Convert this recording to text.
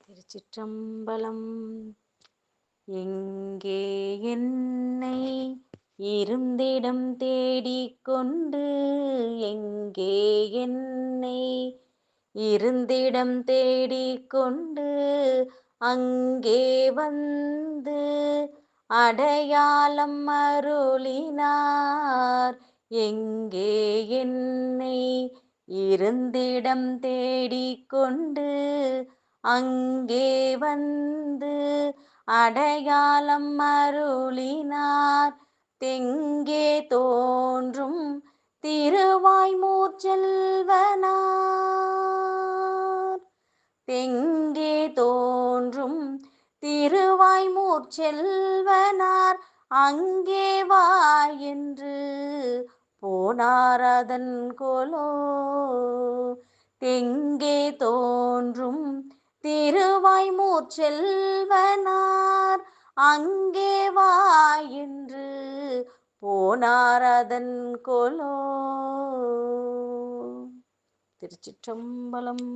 திருச்சிற்றம்பலம். எங்கே என்னை இருந்திடம் தேடிக்கொண்டு, எங்கே என்னை இருந்திடம் தேடிக்கொண்டு, அங்கே வந்து அடையாளம் அருளினார். எங்கே என்னை இருந்திடம் தேடிக்கொண்டு, அங்கே வந்து அடையாளம் அருளினார். தெங்கே தோன்றும் திருவாய்மூர்ச்செல்வனார். தெங்கே தோன்றும் திருவாய்மூர்ச்செல்வனார். அங்கே வா என்று போனார் அதன் கொலோ. தெங்கே தோன்றும் திருவாய்மூர்ச்செல்வனார். அங்கே வா என்று போனார் அதன் கொலோ. திருச்சிற்றம்பலம்.